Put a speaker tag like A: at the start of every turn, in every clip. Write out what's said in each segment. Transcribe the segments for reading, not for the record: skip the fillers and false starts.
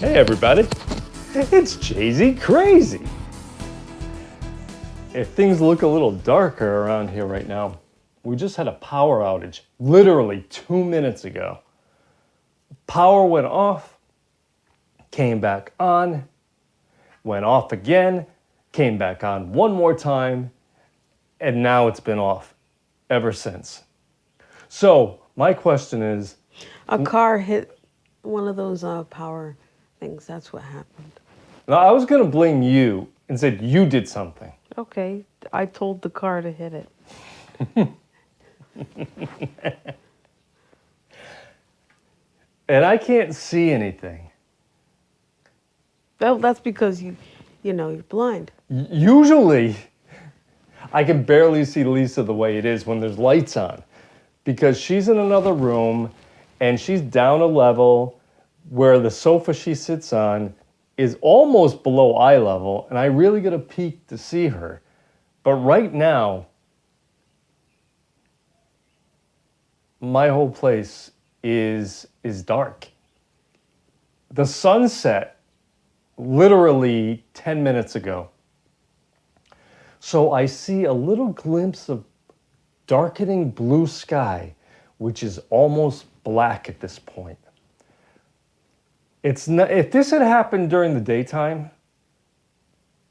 A: Hey everybody, it's Jay-Z Crazy. If things look a little darker around here right now, we just had a power outage, literally 2 minutes ago. Power went off, came back on, went off again, came back on one more time, and now it's been off ever since. So my question is,
B: A car hit one of those power things. That's what happened.
A: now I was gonna blame you and said you did something.
B: Okay, I told the car to hit it.
A: And I can't see anything.
B: That's because you're blind.
A: Usually, I can barely see Lisa the way it is when there's lights on because she's in another room and she's down a level where the sofa she sits on is almost below eye level, and I really get a peek to see her. But right now, my whole place is dark. The sun set literally 10 minutes ago. So I see a little glimpse of darkening blue sky, which is almost black at this point. It's not, if this had happened during the daytime,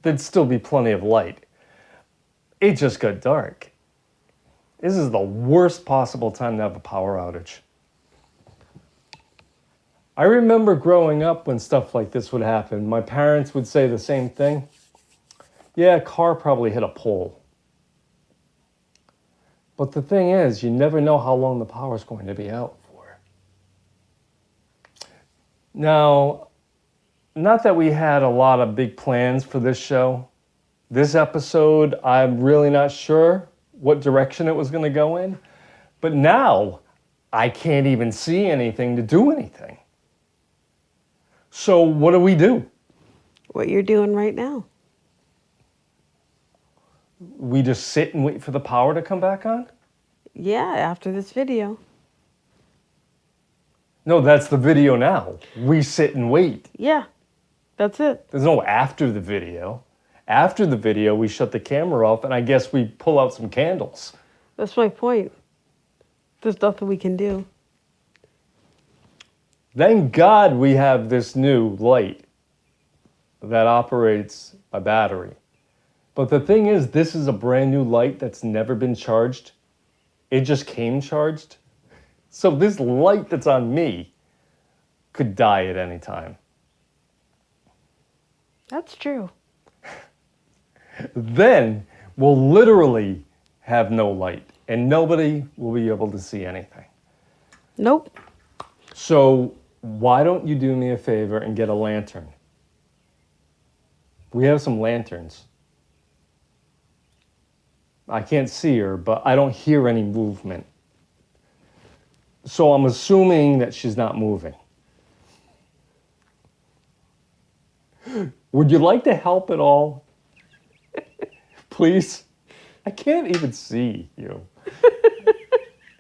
A: there'd still be plenty of light. It just got dark. This is the worst possible time to have a power outage. I remember growing up when stuff like this would happen. My parents would say the same thing. Yeah, a car probably hit a pole. But the thing is, you never know how long the power's going to be out for. Now, not that we had a lot of big plans for this show. This episode, I'm really not sure what direction it was going to go in. But now, I can't even see anything to do anything. So what do?
B: What you're doing right now.
A: We just sit and wait for the power to come back on?
B: Yeah, after this video.
A: No, that's the video now. We sit and wait.
B: Yeah, that's it.
A: There's no after the video. After the video, we shut the camera off, and I guess we pull out some candles.
B: That's my point. There's nothing we can do.
A: Thank God we have this new light that operates by battery. But the thing is, this is a brand new light that's never been charged. It just came charged. So this light that's on me could die at any time.
B: That's true.
A: Then we'll literally have no light and nobody will be able to see anything.
B: Nope.
A: So why don't you do me a favor and get a lantern? We have some lanterns. I can't see her, but I don't hear any movement. So I'm assuming that she's not moving. Would you like to help at all? Please? I can't even see you.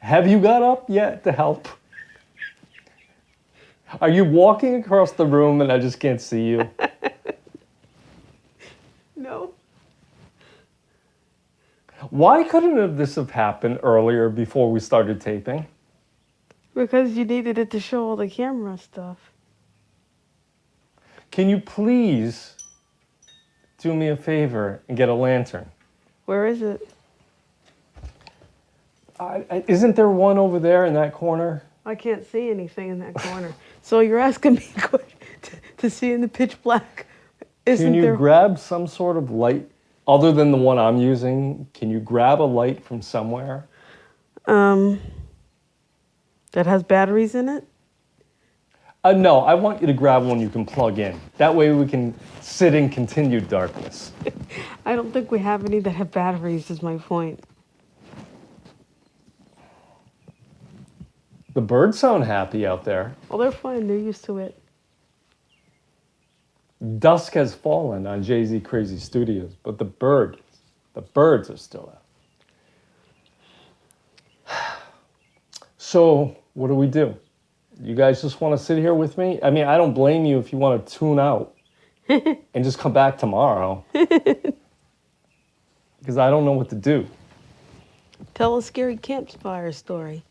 A: Have you got up yet to help? Are you walking across the room and I just can't see you?
B: No.
A: Why couldn't this have happened earlier before we started taping?
B: Because you needed it to show all the camera stuff.
A: Can you please do me a favor and get a lantern?
B: Where is it?
A: Isn't there one over there in that corner?
B: I can't see anything in that corner. So you're asking me to see in the pitch black.
A: Can you grab some sort of light other than the one I'm using? Can you grab a light from somewhere?
B: That has batteries in it?
A: No, I want you to grab one you can plug in. That way we can sit in continued darkness.
B: I don't think we have any that have batteries, is my point.
A: The birds sound happy out there.
B: Well, they're fine. They're used to it.
A: Dusk has fallen on Jay-Z Crazy Studios, but the birds are still out. So, what do? You guys just want to sit here with me? I mean, I don't blame you if you want to tune out and just come back tomorrow. Because I don't know what to do.
B: Tell a scary campfire story.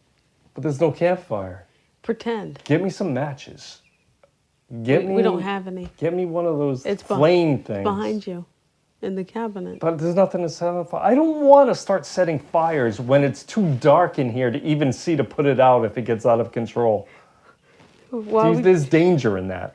A: But there's no campfire.
B: Pretend.
A: Get me some matches.
B: We don't have any.
A: Get me one of those
B: It's
A: flame things.
B: It's behind you in the cabinet.
A: But there's nothing to set on fire. I don't want to start setting fires when it's too dark in here to even see to put it out if it gets out of control. There's danger in that.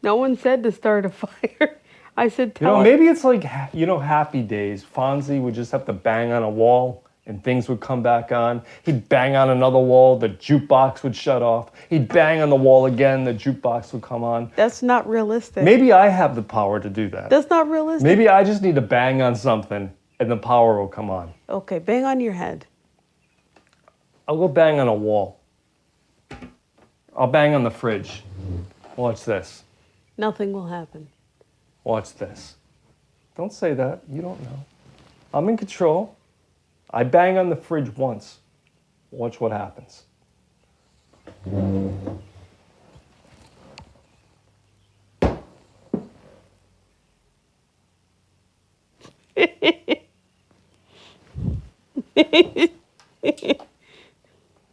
B: No one said to start a fire. I said
A: tell maybe it's like, Happy Days. Fonzie would just have to bang on a wall and things would come back on. He'd bang on another wall, the jukebox would shut off. He'd bang on the wall again, the jukebox would come on.
B: That's not realistic.
A: Maybe I have the power to do that.
B: That's not realistic.
A: Maybe I just need to bang on something and the power will come on.
B: Okay, bang on your head.
A: I'll go bang on a wall. I'll bang on the fridge. Watch this.
B: Nothing will happen.
A: Watch this. Don't say that. You don't know. I'm in control. I bang on the fridge once. Watch what happens.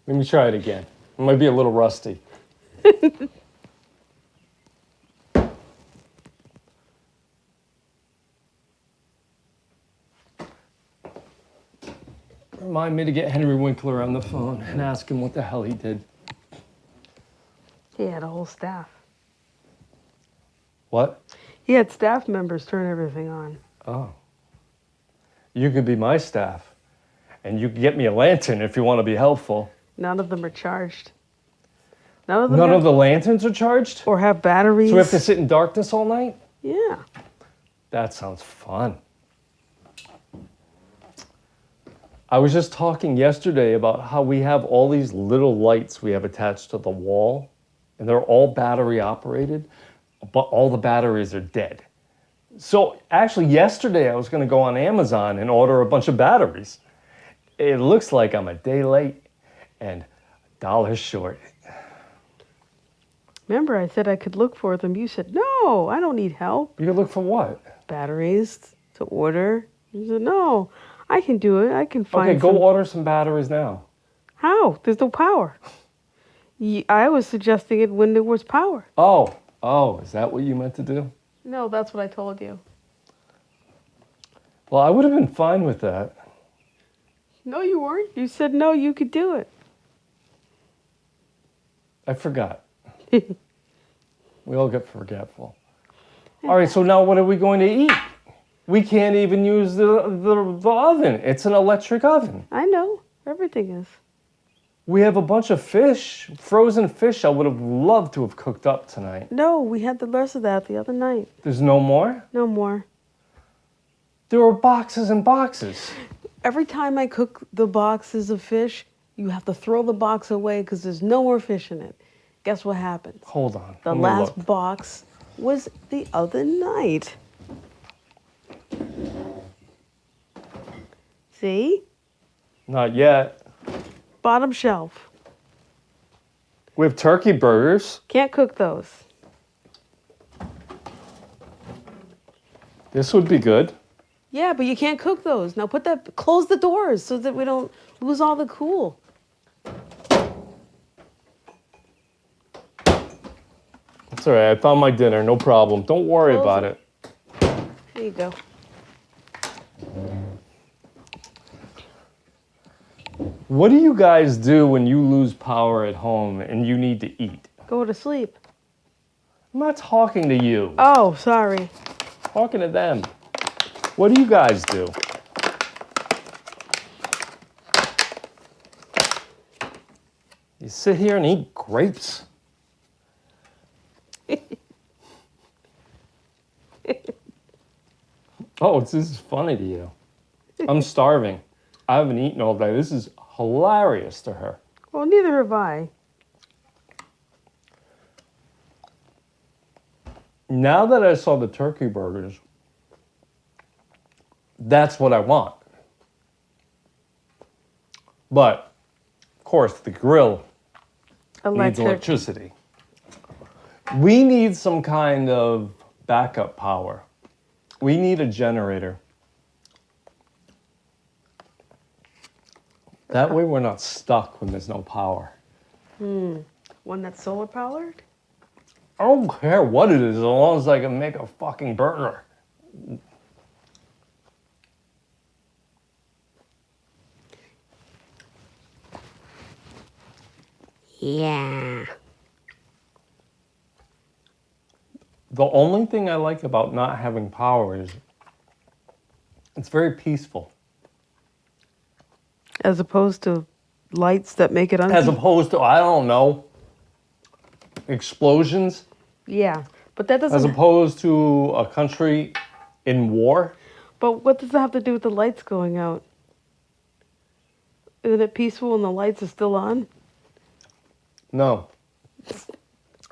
A: Let me try it again. It might be a little rusty. Remind me to get Henry Winkler on the phone and ask him what the hell he did.
B: He had a whole staff.
A: What?
B: He had staff members turn everything on.
A: Oh. You could be my staff. And you could get me a lantern if you want to be helpful.
B: None of them are charged.
A: None of the lanterns are charged?
B: Or have batteries.
A: So we have to sit in darkness all night?
B: Yeah.
A: That sounds fun. I was just talking yesterday about how we have all these little lights we have attached to the wall, and they're all battery operated, but all the batteries are dead. So actually yesterday I was going to go on Amazon and order a bunch of batteries. It looks like I'm a day late and $1 short.
B: Remember, I said I could look for them. You said, no, I don't need help.
A: You could look for what?
B: Batteries to order. You said, no, I can do it. I can find
A: Okay, go order some batteries now.
B: How? There's no power. I was suggesting it when there was power.
A: Oh, is that what you meant to do?
B: No, that's what I told you.
A: Well, I would have been fine with that.
B: No, you weren't. You said no, you could do it.
A: I forgot. We all get forgetful. All right, so now what are we going to eat? We can't even use the oven. It's an electric oven.
B: I know. Everything is.
A: We have a bunch of fish, frozen fish I would have loved to have cooked up tonight.
B: No, we had the rest of that the other night.
A: There's no more?
B: No more.
A: There are boxes and boxes.
B: Every time I cook the boxes of fish, you have to throw the box away because there's no more fish in it. Guess what happens?
A: Hold on.
B: The last box was the other night. See?
A: Not yet.
B: Bottom shelf.
A: We have turkey burgers.
B: Can't cook those.
A: This would be good.
B: Yeah, but you can't cook those. Now close the doors so that we don't lose all the cool.
A: It's all right. I found my dinner. No problem. Don't worry about it.
B: There you go.
A: What do you guys do when you lose power at home and you need to eat?
B: Go to sleep.
A: I'm not talking to you.
B: Oh, sorry.
A: I'm talking to them. What do you guys do? You sit here and eat grapes? Oh, this is funny to you. I'm starving. I haven't eaten all day. This is hilarious to her.
B: Well, neither have I.
A: Now that I saw the turkey burgers, that's what I want. But, of course, the grill needs
B: Electric.
A: electricity. We need some kind of backup power. We need a generator. That way we're not stuck when there's no power.
B: One that's solar powered?
A: I don't care what it is as long as I can make a fucking burner.
B: Yeah.
A: The only thing I like about not having power is it's very peaceful.
B: As opposed to lights that make it
A: As
B: unpeaceful.
A: opposed to, I don't know, explosions.
B: Yeah, but that
A: As
B: doesn't.
A: opposed to a country in war.
B: But what does that have to do with the lights going out? Isn't it peaceful and the lights are still on?
A: No.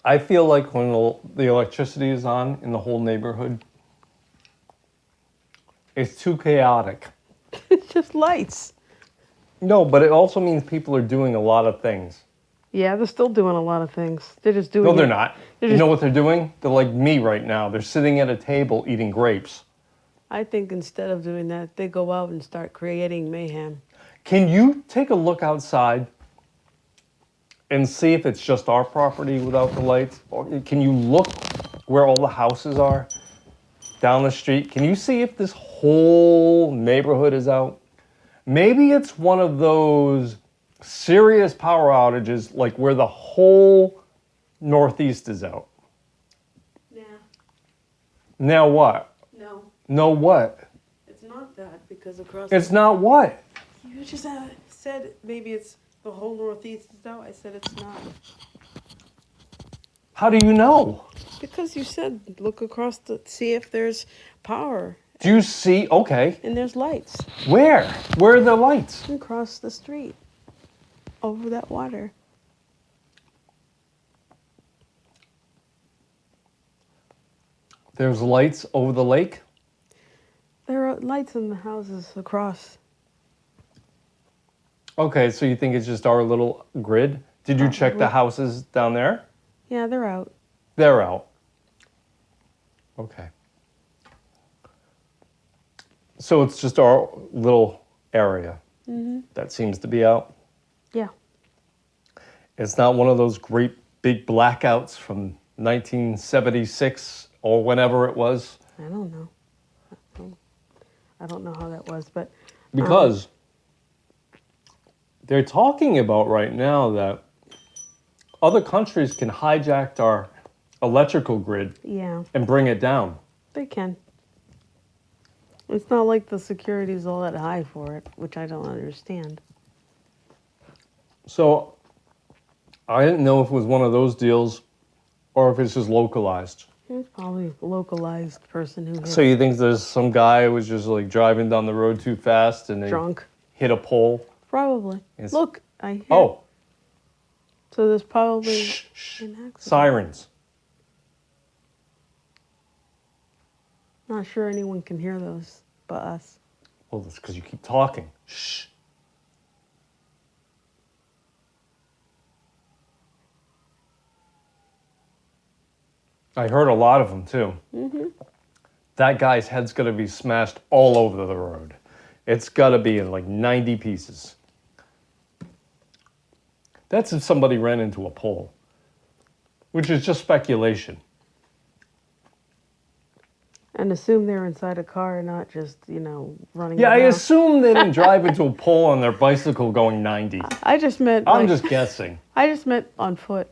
A: I feel like when the electricity is on in the whole neighborhood, it's too chaotic.
B: It's just lights.
A: No, but it also means people are doing a lot of things.
B: Yeah, they're still doing a lot of things. They're just doing.
A: No, they're
B: it.
A: not.
B: They're
A: You
B: just-
A: know what they're doing? They're like me right now. They're sitting at a table eating grapes.
B: I think instead of doing that, they go out and start creating mayhem.
A: Can you take a look outside and see if it's just our property without the lights? Or can you look where all the houses are down the street? Can you see if this whole neighborhood is out? Maybe it's one of those serious power outages, like where the whole Northeast is out.
B: Yeah.
A: Now what?
B: No,
A: No what?
B: it's not that because across.
A: It's not what?
B: You just said maybe it's the whole Northeast is out. I said it's not.
A: How do you know?
B: Because you said look across the see if there's power
A: Do you see? Okay.
B: and there's lights
A: Where? Where are the lights?
B: across the street over that water.
A: There's lights over the lake?
B: There are lights in the houses across.
A: Okay, so you think it's just our little grid? Did you check the
B: Probably.
A: houses down there?
B: Yeah, they're out.
A: They're out. Okay. So it's just our little area that seems to be out.
B: Yeah.
A: It's not one of those great big blackouts from 1976 or whenever it was.
B: I don't know. I don't know how that was, but
A: Because they're talking about right now that other countries can hijack our electrical grid
B: yeah,
A: and bring it down.
B: they can. It's not like the security's all that high for it, which I don't understand.
A: So I didn't know if it was one of those deals or if it's just localized.
B: It's probably a localized person who hit
A: So you think there's some guy who was just like driving down the road too fast and they
B: drunk.
A: hit a pole?
B: Probably.
A: It's-
B: Look, I hit.
A: Oh,
B: So there's probably
A: shh, shh.
B: an accident.
A: Sirens.
B: Not sure anyone can hear those but us.
A: Well, that's because you keep talking. Shh. I heard a lot of them too. That guy's head's gonna be smashed all over the road. It's gotta be in like 90 pieces. That's if somebody ran into a pole, which is just speculation.
B: And assume they're inside a car, not just, running
A: Yeah, I
B: around.
A: assume they didn't drive into a pole on their bicycle going 90.
B: I just meant
A: I'm
B: like,
A: just guessing.
B: I just meant on foot.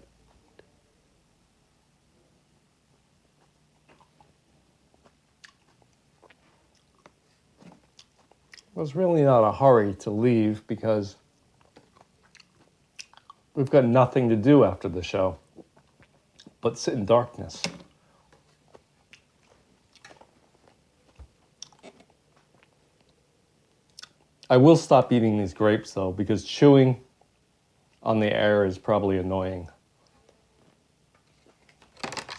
A: There's really not a hurry to leave because we've got nothing to do after the show but sit in darkness. I will stop eating these grapes though because chewing on the air is probably annoying.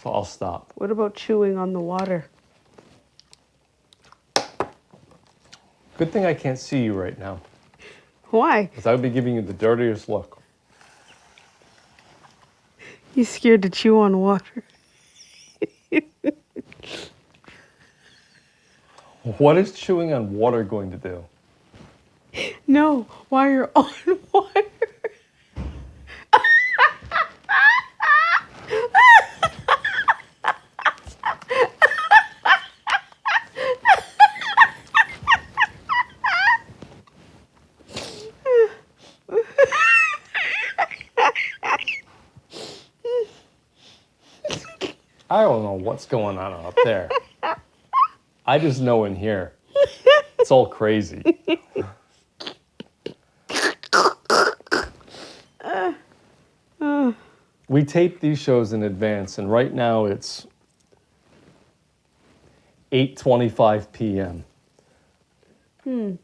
A: So I'll stop.
B: What about chewing on the water?
A: Good thing I can't see you right now
B: Why?
A: because I would be giving you the dirtiest look.
B: He's scared to chew on water.
A: What is chewing on water going to do?
B: No, while you're on water.
A: I don't know what's going on up there. I just know in here, it's all crazy. We tape these shows in advance, and right now it's 8:25 p.m.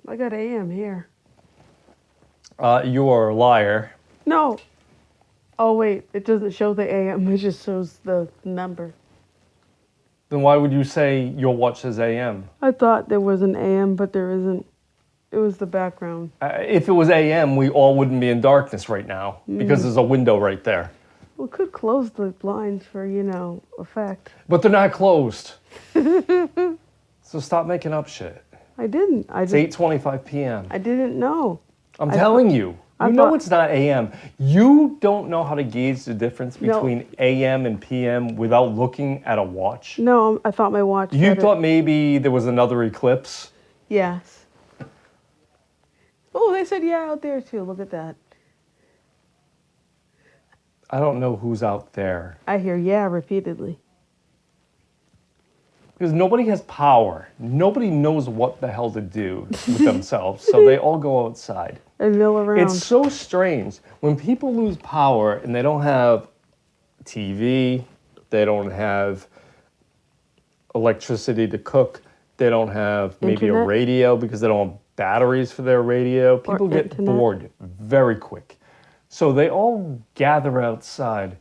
B: I got AM here.
A: You are a liar.
B: No. Oh, wait. It doesn't show the AM. It just shows the number.
A: Then why would you say your watch says AM?
B: I thought there was an AM, but there isn't. It was the background.
A: If it was AM, we all wouldn't be in darkness right now because there's a window right there.
B: We could close the blinds for, effect.
A: But they're not closed. So stop making up shit.
B: I didn't.
A: It's 8:25 p.m.
B: I didn't know.
A: I'm telling you.
B: I
A: You know
B: thought-
A: it's not AM. You don't know how to gauge the difference
B: No.
A: between AM and PM without looking at a watch.
B: No, I thought my watch
A: You
B: said it.
A: thought maybe there was another eclipse?
B: Yes. Oh, they said yeah out there too. Look at that.
A: I don't know who's out there.
B: I hear yeah repeatedly.
A: Because nobody has power. Nobody knows what the hell to do with themselves, so they all go outside.
B: And mill around.
A: It's so strange. When people lose power and they don't have TV, they don't have electricity to cook, they don't have maybe a
B: Internet?
A: radio because they don't have batteries for their radio, people get
B: internet.
A: bored very quick. So they all gather outside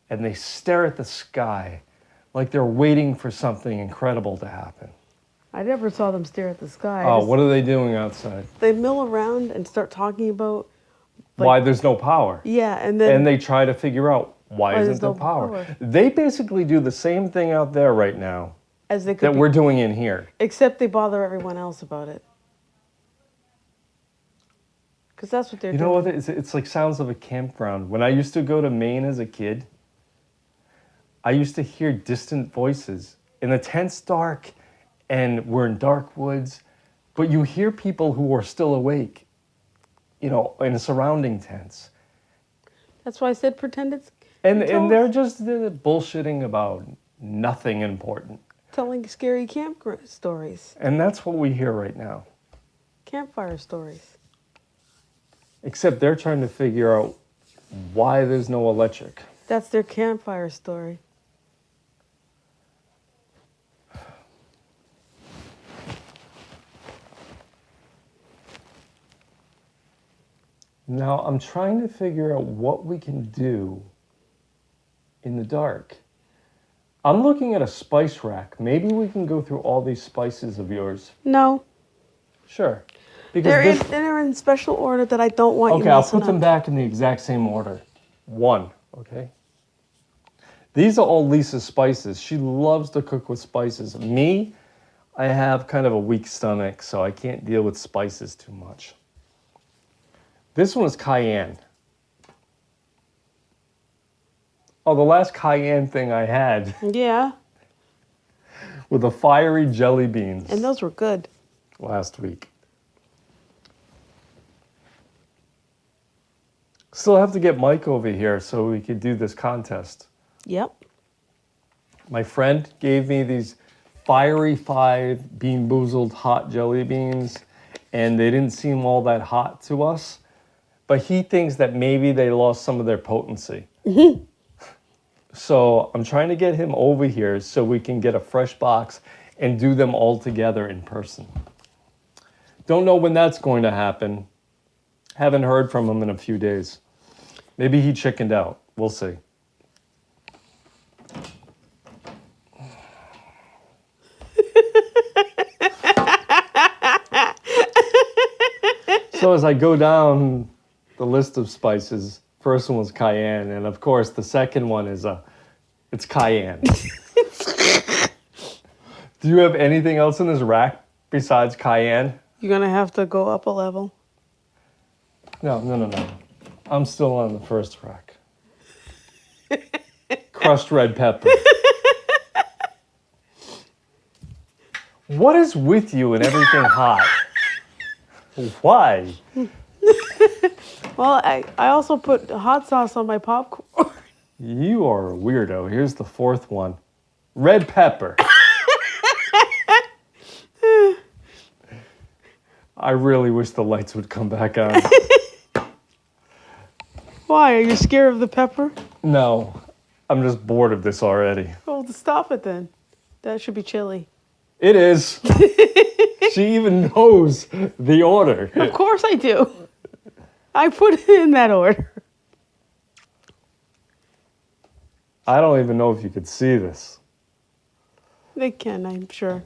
A: and they stare at the sky like they're waiting for something incredible to happen.
B: I never saw them stare at the sky.
A: Oh, what are they doing outside?
B: They mill around and start talking about.
A: Why there's no power.
B: Yeah, and then.
A: And they try to figure out why isn't
B: there's
A: there
B: no
A: power.
B: power?
A: They basically do the same thing out there right now
B: as they could
A: that
B: be-
A: we're doing in here.
B: Except they bother everyone else about it. Because that's what they're
A: You
B: doing.
A: know what? It's like sounds of a campground. When I used to go to Maine as a kid, I used to hear distant voices. And the tent's dark, and we're in dark woods, but you hear people who are still awake, in surrounding tents.
B: That's why I said pretend it's.
A: And
B: Tell-
A: they're bullshitting about nothing important.
B: telling scary camp stories,
A: And that's what we hear right now.
B: campfire stories.
A: Except they're trying to figure out why there's no electric.
B: That's their campfire story.
A: Now, I'm trying to figure out what we can do in the dark. I'm looking at a spice rack. Maybe we can go through all these spices of yours.
B: No,
A: Sure. Because
B: they're in special order that I don't want you
A: okay, I'll
B: messing
A: put them
B: up.
A: back in the exact same order. 1, okay? These are all Lisa's spices. She loves to cook with spices. Me, I have kind of a weak stomach, so I can't deal with spices too much. This one is cayenne. Oh, the last cayenne thing I had
B: Yeah,
A: were the fiery jelly beans
B: and those were good.
A: last week. Still have to get Mike over here so we could do this contest.
B: Yep.
A: My friend gave me these fiery 5 Bean Boozled hot jelly beans, and they didn't seem all that hot to us. But he thinks that maybe they lost some of their potency. So I'm trying to get him over here so we can get a fresh box and do them all together in person. Don't know when that's going to happen. Haven't heard from him in a few days. Maybe he chickened out. We'll see. So as I go down the list of spices, First one was cayenne, and of course the second one is it's cayenne. Do you have anything else in this rack besides cayenne?
B: You're gonna have to go up a level.
A: No. I'm still on the first rack. Crushed red pepper. What is with you and everything hot? Why?
B: Well, I also put hot sauce on my popcorn.
A: You are a weirdo. Here's the fourth one. Red pepper. I really wish the lights would come back on.
B: Why? Are you scared of the pepper?
A: No, I'm just bored of this already.
B: Well, stop it then. That should be chili.
A: It is. She even knows the order.
B: Of course I do. I put it in that order.
A: I don't even know if you could see this.
B: They can, I'm sure.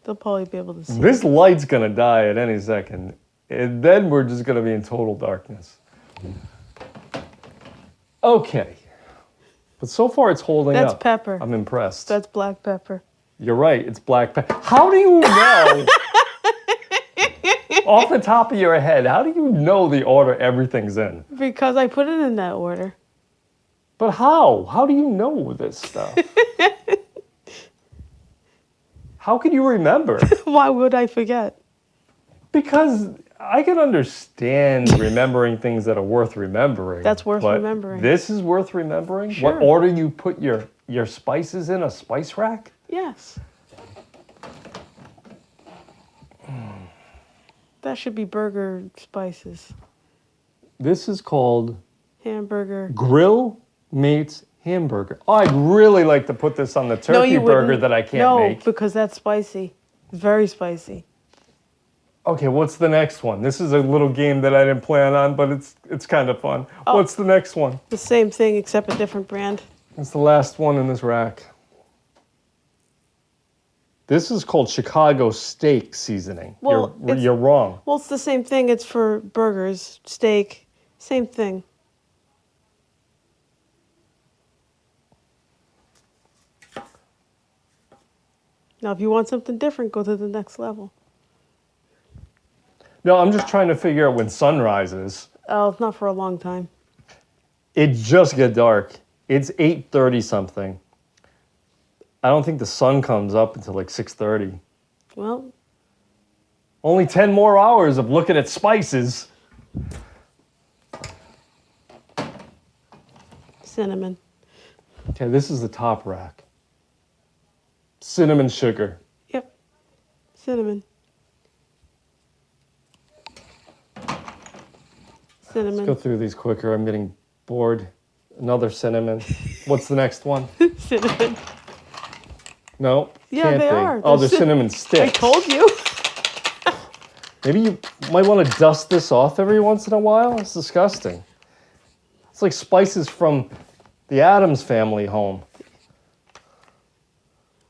B: They'll probably be able to see.
A: This light's gonna die at any second. And then we're just gonna be in total darkness. Okay. But so far it's holding
B: That's
A: up.
B: pepper.
A: I'm impressed.
B: That's black pepper.
A: You're right, it's black pepper. How do you know? Off the top of your head, how do you know the order everything's in?
B: Because I put it in that order.
A: But how? How do you know this stuff? How can you remember?
B: Why would I forget?
A: Because I can understand remembering things that are worth remembering.
B: That's worth
A: but
B: remembering.
A: This is worth remembering?
B: Sure.
A: What order you put your spices in a spice rack?
B: Yes. That should be burger spices.
A: This is called
B: Hamburger.
A: Grill Mates Hamburger. Oh, I'd really like to put this on the turkey burger
B: wouldn't.
A: that I can't
B: no,
A: make.
B: because that's spicy. It's very spicy.
A: Okay, what's the next one? This is a little game that I didn't plan on, but it's kind of fun.
B: Oh.
A: What's the next one?
B: The same thing except a different brand.
A: It's the last one in this rack. This is called Chicago steak seasoning.
B: Well,
A: You're wrong.
B: Well, it's the same thing. It's for burgers, steak, same thing. Now, if you want something different, go to the next level.
A: No, I'm just trying to figure out when sun rises.
B: Oh, it's not for a long time.
A: It just got dark. It's 8:30 something. I don't think the sun comes up until like 6:30.
B: Well,
A: Only 10 more hours of looking at spices.
B: cinnamon.
A: Okay, this is the top rack. Cinnamon sugar.
B: Yep, cinnamon.
A: Let's
B: Cinnamon.
A: go through these quicker. I'm getting bored. Another cinnamon. What's the next one?
B: Cinnamon.
A: No.
B: Yeah,
A: can't
B: they
A: be.
B: are.
A: Oh,
B: They're
A: they're cinnamon sticks.
B: I told you.
A: Maybe you might want to dust this off every once in a while. It's disgusting. It's like spices from the Addams family home.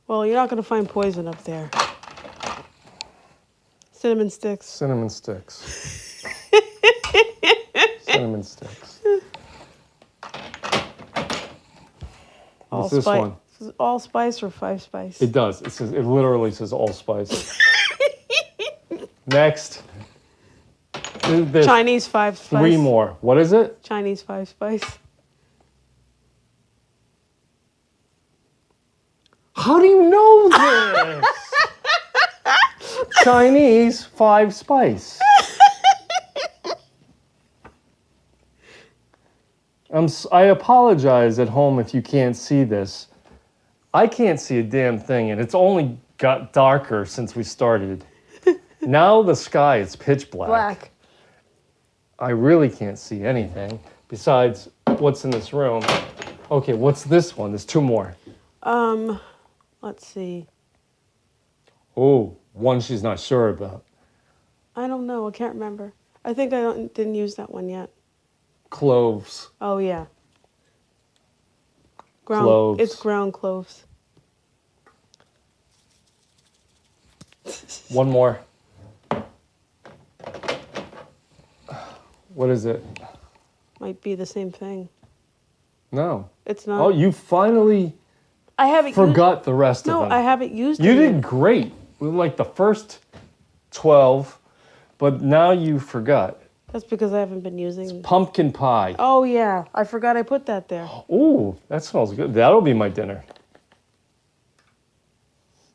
B: Well, you're not going to find poison up there. Cinnamon sticks.
A: Cinnamon sticks. Cinnamon sticks. What's this one?
B: Allspice or 5-spice?
A: It does. It literally says allspice. Next. There's
B: Chinese 5-spice.
A: 3 more. What is it?
B: Chinese 5-spice.
A: How do you know this? Chinese 5-spice. I apologize at home if you can't see this. I can't see a damn thing, and it's only got darker since we started. Now the sky is pitch black.
B: Black.
A: I really can't see anything besides what's in this room. Okay, what's this one? There's 2 more.
B: Let's see.
A: Oh, one she's not sure about.
B: I don't know. I can't remember. I think didn't use that one yet.
A: Cloves.
B: Oh, yeah.
A: Cloves.
B: It's ground cloves.
A: One more. What is it?
B: Might be the same thing.
A: No.
B: It's not.
A: Oh, you finally
B: I haven't
A: forgot the rest of
B: No,
A: them.
B: I haven't used
A: You
B: it
A: did
B: yet.
A: great with like the first 12, but now you forgot.
B: That's because I haven't been using.
A: Pumpkin pie.
B: Oh yeah, I forgot I put that there.
A: Ooh, that smells good. That'll be my dinner.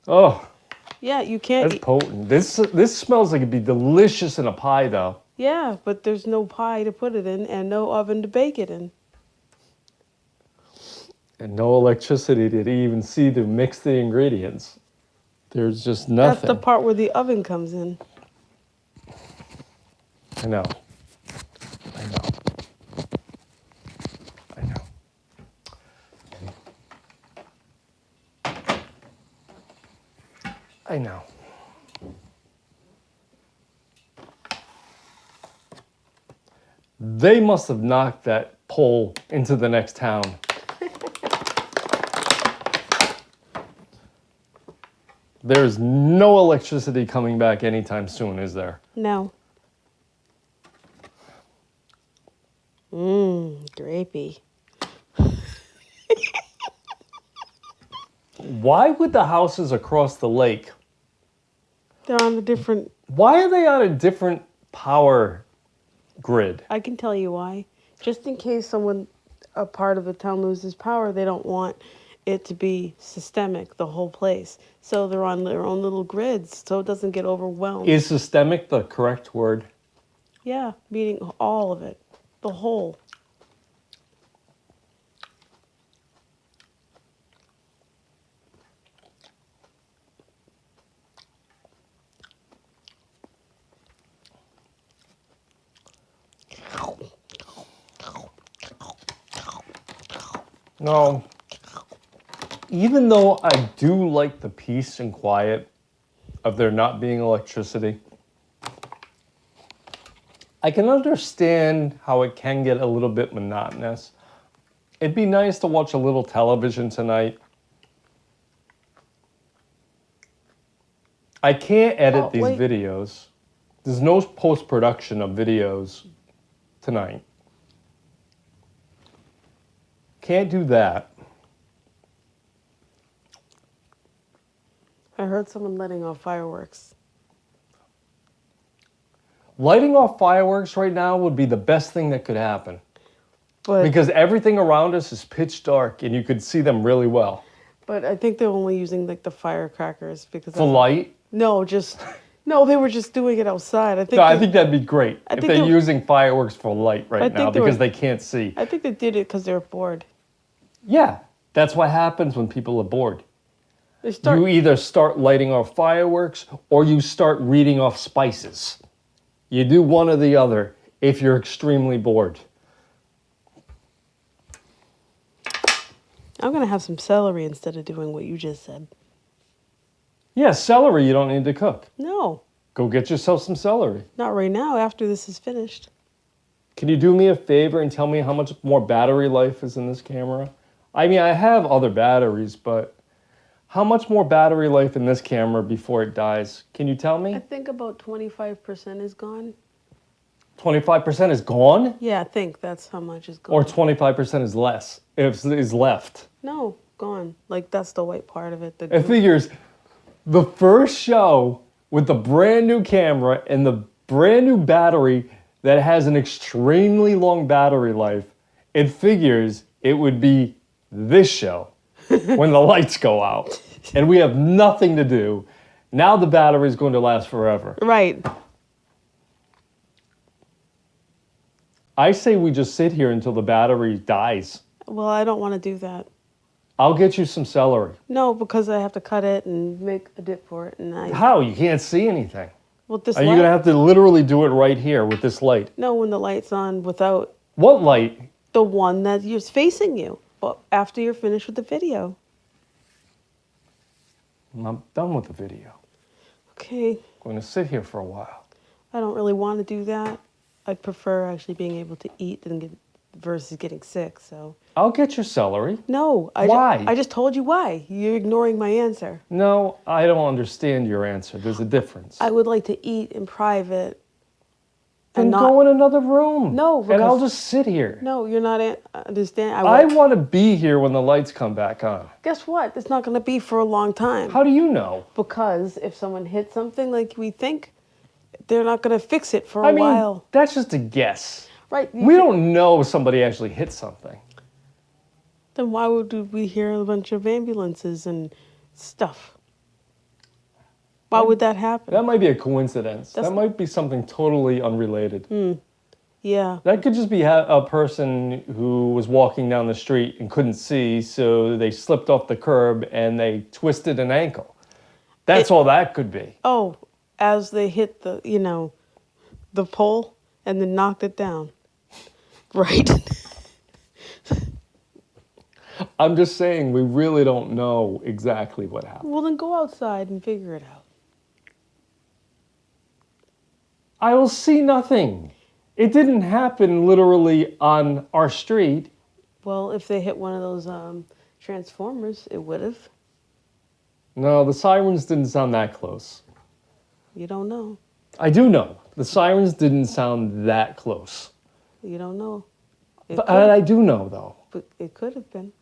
A: Oh,
B: Yeah, you can't.
A: that's potent. This smells like it'd be delicious in a pie, though.
B: Yeah, but there's no pie to put it in and no oven to bake it in.
A: And no electricity to even see to mix the ingredients. There's just nothing.
B: That's the part where the oven comes in.
A: I know. I know. I know. I know. They must have knocked that pole into the next town. There's no electricity coming back anytime soon, is there?
B: No. Grapey.
A: Why would the houses across the lake,
B: They're on a different.
A: why are they on a different power grid?
B: I can tell you why. Just in case a part of the town loses power, they don't want it to be systemic, the whole place. So they're on their own little grids, so it doesn't get overwhelmed.
A: Is systemic the correct word?
B: Yeah, meaning all of it, the whole.
A: No. Even though I do like the peace and quiet of there not being electricity, I can understand how it can get a little bit monotonous. It'd be nice to watch a little television tonight. I can't edit these
B: wait.
A: videos. There's no post-production of videos tonight. Can't do that.
B: I heard someone letting off fireworks.
A: Lighting off fireworks right now would be the best thing that could happen.
B: But
A: Because everything around us is pitch dark and you could see them really well.
B: but I think they're only using like the firecrackers because
A: For light?
B: No, they were just doing it outside.
A: No, I think that'd be great
B: I
A: if
B: think
A: they're
B: they-
A: using fireworks for light
B: I
A: right
B: think
A: now
B: they were-
A: because they can't see.
B: I think they did it because they're bored.
A: Yeah, that's what happens when people are bored.
B: They start.
A: You either start lighting off fireworks or you start reading off spices. You do one or the other if you're extremely bored.
B: I'm gonna have some celery instead of doing what you just said.
A: Yeah, celery you don't need to cook.
B: No,
A: Go get yourself some celery.
B: not right now. After this is finished.
A: Can you do me a favor and tell me how much more battery life is in this camera? I mean, I have other batteries, but how much more battery life in this camera before it dies? Can you tell
B: I
A: me?
B: think about 25% is gone.
A: 25% is gone?
B: Yeah, I think that's how much is gone.
A: Or 25% is less, is left?
B: No, gone. Like that's the white part of it.
A: It figures the first show with the brand new camera and the brand new battery that has an extremely long battery life, it figures it would be this show when the lights go out and we have nothing to do. Now the battery is going to last forever.
B: Right.
A: I say we just sit here until the battery dies.
B: Well, I don't want to do that.
A: I'll get you some celery.
B: No, because I have to cut it and make a dip for it, and
A: How? You can't see anything.
B: Well, this
A: Are you
B: light.
A: going to have to literally do it right here with this light?
B: No, when the light's on, without
A: What light?
B: the one that is facing you. But after you're finished with the video.
A: I'm done with the video.
B: Okay.
A: I'm going to sit here for a while.
B: I don't really want to do that. I'd prefer actually being able to eat versus getting sick. So
A: I'll get your celery.
B: no.
A: Why?
B: I just told you why. You're ignoring my answer.
A: No, I don't understand your answer. There's a difference.
B: I would like to eat in private
A: Then
B: and not.
A: go in another room.
B: No,
A: and I'll
B: because-
A: just sit here.
B: No, you're not understand.
A: I want to be here when the lights come back on.
B: Guess what? It's not going to be for a long time.
A: How do you know?
B: Because if someone hits something like we think, they're not going to fix it for a
A: I mean,
B: while.
A: that's just a guess.
B: Right?
A: We don't know if somebody actually hit something.
B: Then why would we hear a bunch of ambulances and stuff? Why would that happen?
A: That might be a coincidence.
B: That's-
A: That might be something totally unrelated.
B: Yeah.
A: That could just be a person who was walking down the street and couldn't see, so they slipped off the curb and they twisted an ankle. That's all that could be.
B: Oh, as they hit the, the pole and then knocked it down. Right.
A: I'm just saying we really don't know exactly what happened.
B: Well, then go outside and figure it out.
A: I will see nothing. It didn't happen literally on our street.
B: Well, if they hit one of those transformers, it would have.
A: No, the sirens didn't sound that close.
B: You don't know.
A: I do know. The sirens didn't sound that close.
B: You don't know.
A: But I do know, though.
B: But it could have been.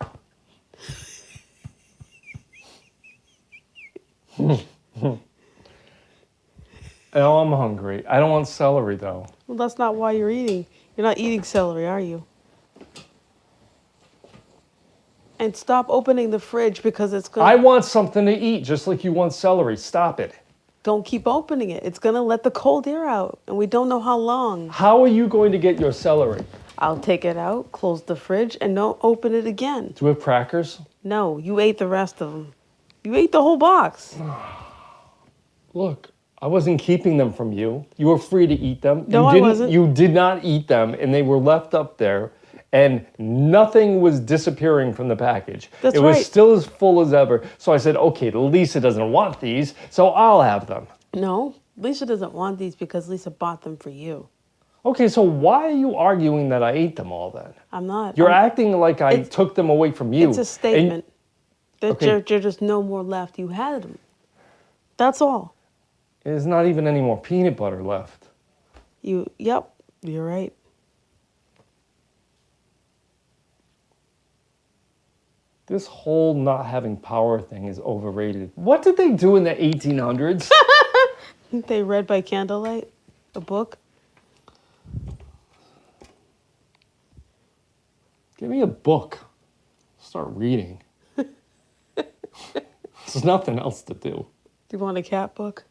A: Oh, I'm hungry. I don't want celery, though.
B: Well, that's not why you're eating. You're not eating celery, are you? And stop opening the fridge because it's going to...
A: I want something to eat, just like you want celery. Stop it.
B: Don't keep opening it. It's going to let the cold air out, and we don't know how long.
A: How are you going to get your celery?
B: I'll take it out, close the fridge, and don't open it again.
A: Do we have crackers?
B: No, you ate the rest of them. You ate the whole box.
A: Look, I wasn't keeping them from you. You were free to eat them.
B: No, I wasn't.
A: You did not eat them, and they were left up there, and nothing was disappearing from the package.
B: That's
A: it was
B: right.
A: still as full as ever. So I said, okay, Lisa doesn't want these, so I'll have them.
B: No, Lisa doesn't want these because Lisa bought them for you.
A: Okay, so why are you arguing that I ate them all then?
B: I'm not.
A: You're acting like I took them away from you.
B: It's a statement. That
A: Okay.
B: there's just no more left. You had them. That's all.
A: There's not even any more peanut butter left.
B: Yep, you're right.
A: This whole not having power thing is overrated. What did they do in the 1800s?
B: They read by candlelight, a book.
A: Give me a book. Start reading. There's nothing else to do.
B: Do you want a cat book?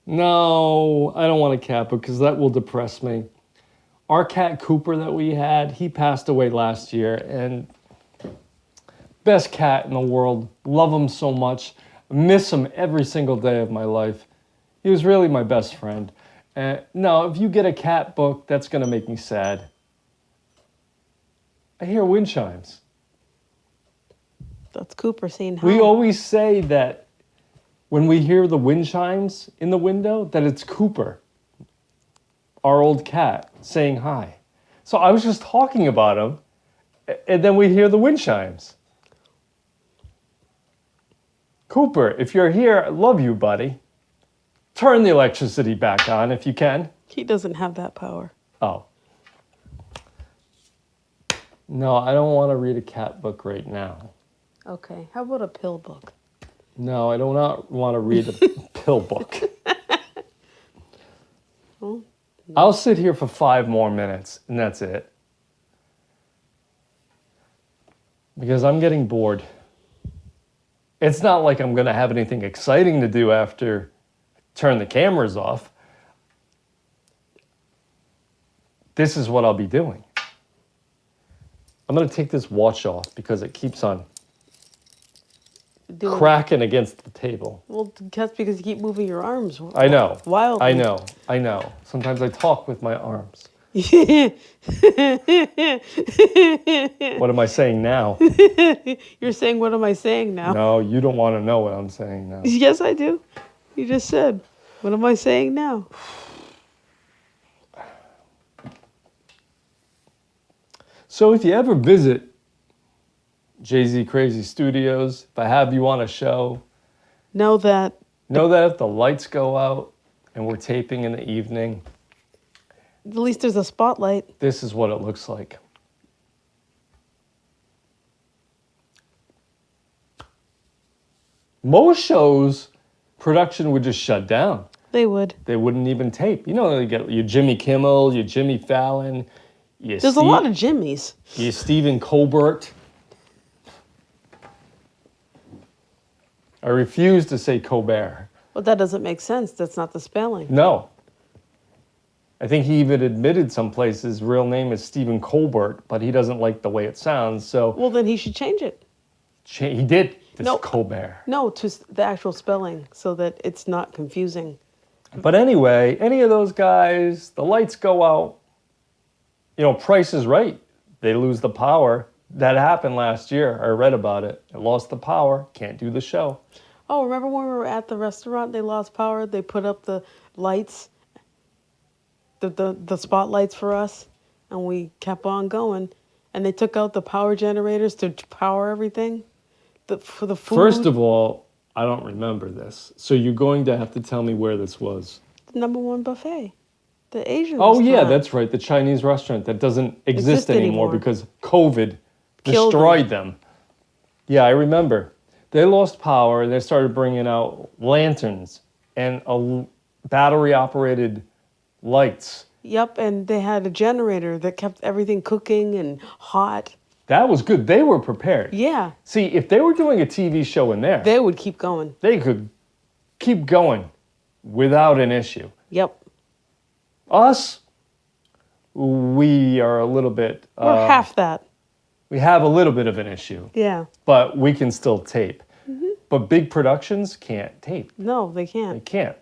A: No, I don't want a cat book because that will depress me. Our cat Cooper that we had, he passed away last year, and best cat in the world. Love him so much. Miss him every single day of my life. He was really my best friend. No, if you get a cat book, that's going to make me sad. I hear wind chimes.
B: That's Cooper saying hi.
A: We always say that when we hear the wind chimes in the window, that it's Cooper, our old cat, saying hi. So I was just talking about him, and then we hear the wind chimes. Cooper, if you're here, I love you, buddy. Turn the electricity back on if you can.
B: He doesn't have that power.
A: Oh. No, I don't want to read a cat book right now.
B: Okay, how about a pill book?
A: No, I do not want to read a pill book.
B: Oh,
A: I'll sit here for 5 more minutes, and that's it. Because I'm getting bored. It's not like I'm going to have anything exciting to do after turn the cameras off. This is what I'll be doing. I'm going to take this watch off because it keeps on cracking against the table.
B: Well, that's because you keep moving your arms.
A: I know.
B: Wildly.
A: I know. Sometimes I talk with my arms. What am I saying now?
B: You're saying, what am I saying now?
A: No, you don't want to know what I'm saying now.
B: Yes, I do. You just said, what am I saying now?
A: So if you ever visit Jay-Z Crazy Studios, if I have you on a show,
B: Know that
A: Know that if the lights go out and we're taping in the evening,
B: At least there's a spotlight.
A: this is what it looks like. Most shows, production would just shut down.
B: They would.
A: They wouldn't even tape. You know, you get your Jimmy Kimmel, your Jimmy Fallon,
B: There's a lot of Jimmys.
A: your Stephen Colbert. I refuse to say Colbert.
B: But that doesn't make sense. That's not the spelling.
A: No. I think he even admitted some places his real name is Stephen Colbert, but he doesn't like the way it sounds, so
B: Well, then he should change it.
A: he did. It's
B: No.
A: Colbert.
B: No, to the actual spelling so that it's not confusing.
A: But anyway, any of those guys, the lights go out. You know, Price is Right. They lose the power. That happened last year. I read about it. It lost the power. Can't do the show.
B: Oh, remember when we were at the restaurant? They lost power. They put up the lights, the spotlights for us, and we kept on going. And they took out the power generators to power everything. For the food.
A: First of all, I don't remember this. So you're going to have to tell me where this was.
B: The #1 buffet, the Asian.
A: Oh, yeah,
B: restaurant.
A: that's right. The Chinese restaurant that doesn't exist
B: Exist
A: anymore
B: anymore.
A: because COVID
B: Killed
A: destroyed them. Yeah, I remember. They lost power and they started bringing out lanterns and battery-operated lights.
B: Yep, and they had a generator that kept everything cooking and hot.
A: That was good. They were prepared.
B: Yeah,
A: See, if they were doing a TV show in there,
B: they would keep going.
A: they could keep going without an issue.
B: Yep,
A: Us, we are a little bit...
B: we're half that.
A: we have a little bit of an issue,
B: Yeah,
A: but we can still tape. But big productions can't tape.
B: no, they
A: They
B: can't.
A: can't.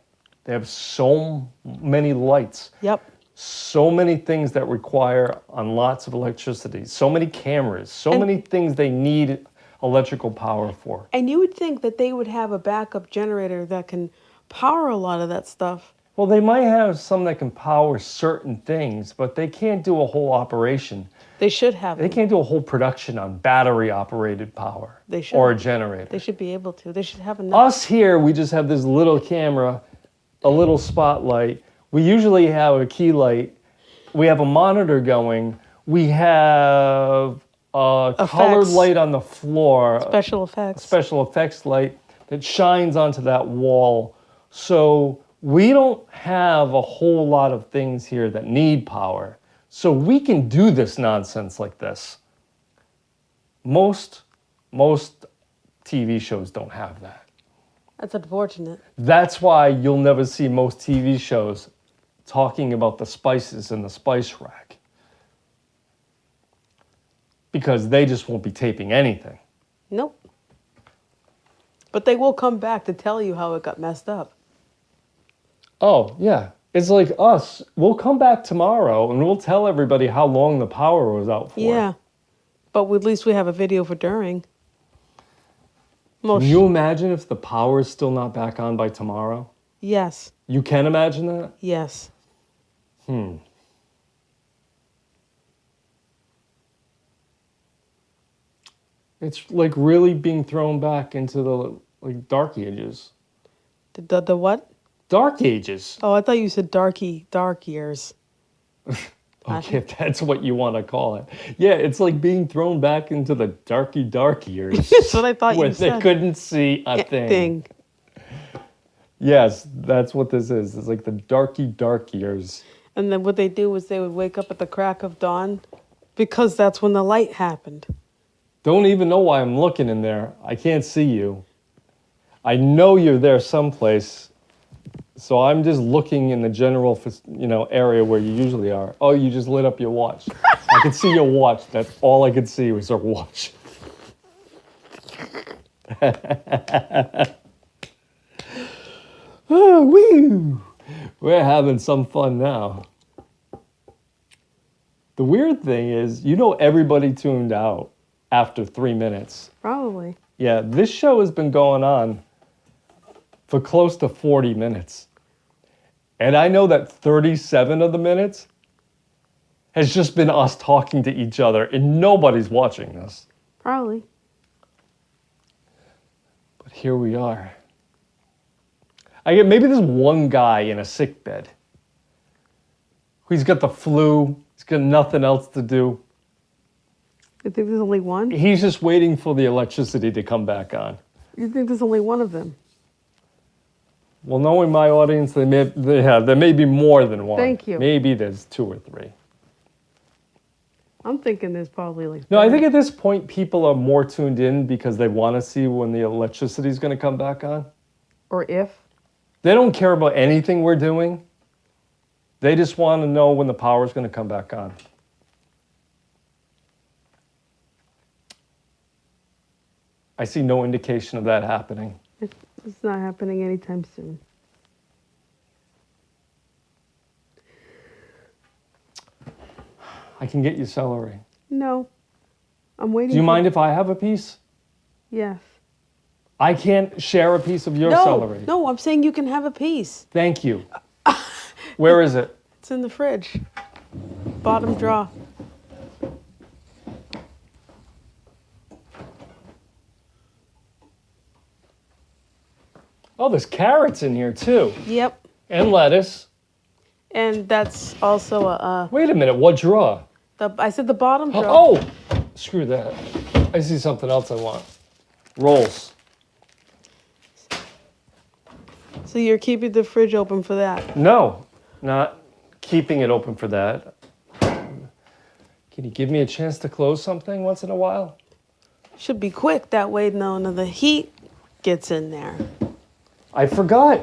A: They have so many lights,
B: Yep,
A: so many things that require on lots of electricity, so many cameras, so
B: And-
A: many things they need electrical power for.
B: and you would think that they would have a backup generator that can power a lot of that stuff.
A: Well, they might have some that can power certain things, but they can't do a whole operation.
B: They should have.
A: They
B: them.
A: can't do a whole production on battery-operated power
B: They should.
A: or a generator.
B: They should be able to. They should have enough.
A: Us here, we just have this little camera, a little spotlight. We usually have a key light. We have a monitor going. We have a colored
B: Effects.
A: light on the floor,
B: Special effects.
A: special effects light that shines onto that wall. So we don't have a whole lot of things here that need power. So we can do this nonsense like this. Most TV shows don't have that.
B: That's unfortunate.
A: That's why you'll never see most TV shows talking about the spices in the spice rack. Because they just won't be taping anything.
B: Nope. But they will come back to tell you how it got messed up.
A: Oh, yeah. It's like us. We'll come back tomorrow and we'll tell everybody how long the power was out for.
B: Yeah. But at least we have a video for during. Most.
A: Can you imagine if the power is still not back on by tomorrow?
B: Yes.
A: You can imagine that?
B: Yes.
A: It's like really being thrown back into the dark ages.
B: The what?
A: Dark ages.
B: Oh, I thought you said dark years.
A: Okay, if that's what you want to call it. Yeah, it's like being thrown back into the dark years.
B: That's what I thought you
A: when they
B: said.
A: couldn't see a thing. Yes, that's what this is. It's like the dark years.
B: And then what they do is they would wake up at the crack of dawn because that's when the light happened.
A: Don't even know why I'm looking in there. I can't see you. I know you're there someplace. So I'm just looking in the general, area where you usually are. Oh, you just lit up your watch. I could see your watch. That's all I could see was your watch. Oh, woo! We're having some fun now. The weird thing is, everybody tuned out after 3 minutes.
B: Probably.
A: Yeah, this show has been going on for close to 40 minutes. And I know that 37 of the minutes has just been us talking to each other and nobody's watching this.
B: Probably.
A: But here we are. I get maybe there's one guy in a sick bed. He's got the flu. He's got nothing else to do.
B: You think there's only one?
A: He's just waiting for the electricity to come back on.
B: You think there's only one of them?
A: Well, knowing my audience, there may be more than one.
B: Thank you.
A: Maybe there's 2 or 3.
B: I'm thinking there's probably like.
A: No, I think at this point people are more tuned in because they want to see when the electricity is going to come back on.
B: Or if.
A: They don't care about anything we're doing. They just want to know when the power is going to come back on. I see no indication of that happening.
B: It's not happening anytime soon.
A: I can get you celery.
B: No. I'm waiting.
A: Do you mind if I have a piece?
B: Yes.
A: I can't share a piece of your celery.
B: No, I'm saying you can have a piece.
A: Thank you. Where is it?
B: It's in the fridge. Bottom drawer.
A: Oh, there's carrots in here too.
B: Yep.
A: And lettuce.
B: And that's also a.
A: Wait a minute, what drawer?
B: I said the bottom drawer.
A: Oh, screw that. I see something else I want. Rolls.
B: So you're keeping the fridge open for that?
A: No, not keeping it open for that. Can you give me a chance to close something once in a while?
B: Should be quick. That way none of the heat gets in there.
A: I forgot.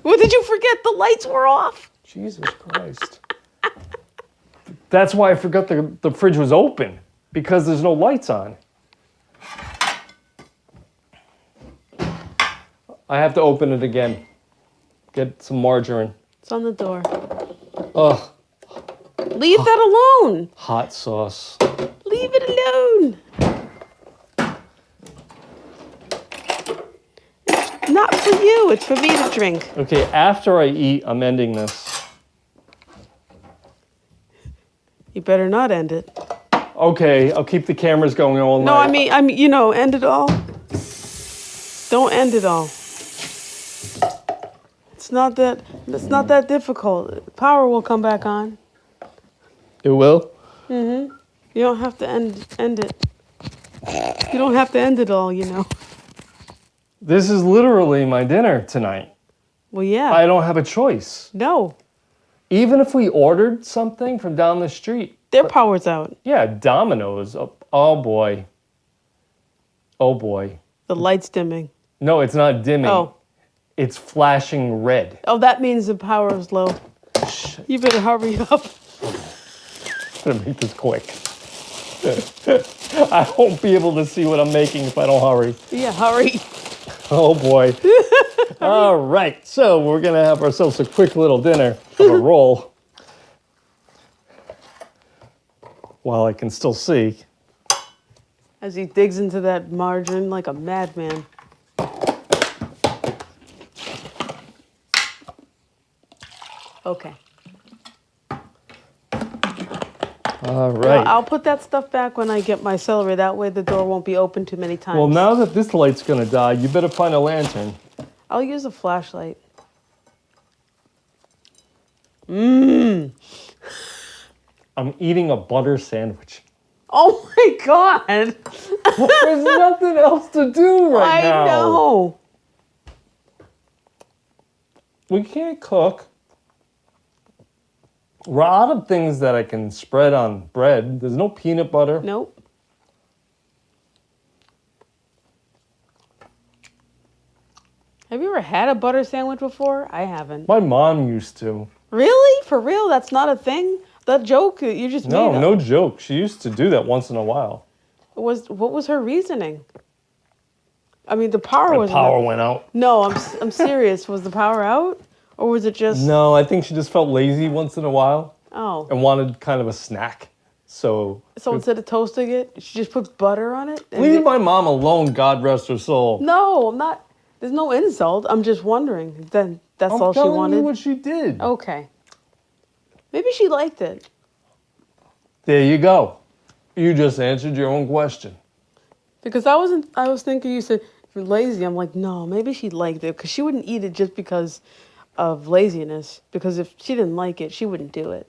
B: What did you forget? The lights were off.
A: Jesus Christ. That's why I forgot the fridge was open, because there's no lights on. I have to open it again. Get some margarine.
B: It's on the door.
A: Ugh,
B: Leave that alone.
A: hot sauce.
B: Leave it alone. It's not for you. It's for me to drink.
A: Okay, after I eat, I'm ending this.
B: You better not end it.
A: Okay, I'll keep the cameras going all night.
B: No, I mean, end it all. Don't end it all. It's not that difficult. Power will come back on.
A: It will?
B: You don't have to end it. You don't have to end it all,
A: This is literally my dinner tonight.
B: Well, yeah.
A: I don't have a choice.
B: No.
A: Even if we ordered something from down the street.
B: Their power's out.
A: Yeah, Domino's. Oh boy. Oh boy.
B: The light's dimming.
A: No, it's not dimming.
B: Oh.
A: It's flashing red.
B: Oh, that means the power is low. You better hurry up.
A: I'm gonna make this quick. I won't be able to see what I'm making if I don't hurry.
B: Yeah, hurry.
A: Oh boy. All right, so we're gonna have ourselves a quick little dinner of a roll. While I can still see.
B: As he digs into that margarine like a madman. Okay.
A: All
B: Well,
A: right.
B: I'll put that stuff back when I get my celery. That way the door won't be open too many times.
A: Well, now that this light's gonna die, you better find a lantern.
B: I'll use a flashlight.
A: I'm eating a butter sandwich.
B: Oh my God.
A: There's nothing else to do right now.
B: I know.
A: We can't cook. We're out of things that I can spread on bread. There's no peanut butter.
B: Nope. Have you ever had a butter sandwich before? I haven't.
A: My mom used to.
B: Really? For real? That's not a thing? The joke you just made up.
A: No joke. She used to do that once in a while.
B: What was her reasoning? I mean, the power
A: The
B: was
A: power went out.
B: No, I'm serious. Was the power out, or was it just?
A: No, I think she just felt lazy once in a while
B: Oh.
A: and wanted kind of a snack. So
B: Instead of toasting it, she just put butter on it. and
A: leave
B: it-
A: my mom alone, God rest her soul.
B: No, I'm not. There's no insult. I'm just wondering. Then that's
A: I'm
B: all she
A: telling
B: wanted.
A: you what she did.
B: Okay. Maybe she liked it.
A: There you go. You just answered your own question.
B: Because I was thinking you said If you're lazy, I'm like, no, maybe she liked it because she wouldn't eat it just because of laziness. Because if she didn't like it, she wouldn't do it.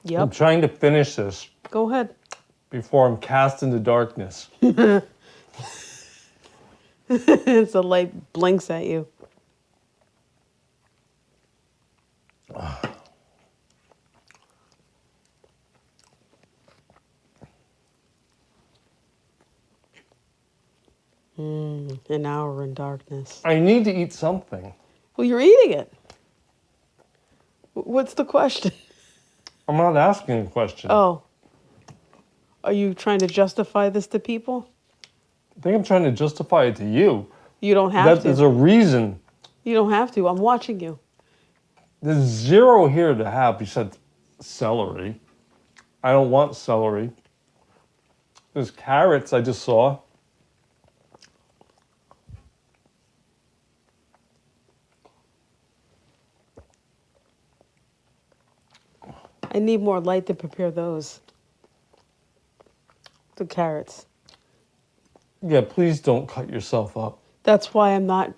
A: I'm
B: Yep.
A: trying to finish this
B: Go ahead.
A: before I'm cast into darkness.
B: It's the light blinks at you. An hour in darkness.
A: I need to eat something.
B: Well, you're eating it. What's the question?
A: I'm not asking a question.
B: Oh, are you trying to justify this to people?
A: I think I'm trying to justify it to you.
B: You don't have
A: That
B: to.
A: there's a reason.
B: You don't have to. I'm watching you.
A: There's zero here to have besides celery. I don't want celery. There's carrots I just saw.
B: I need more light to prepare those. The carrots.
A: Yeah, please don't cut yourself up.
B: That's why I'm not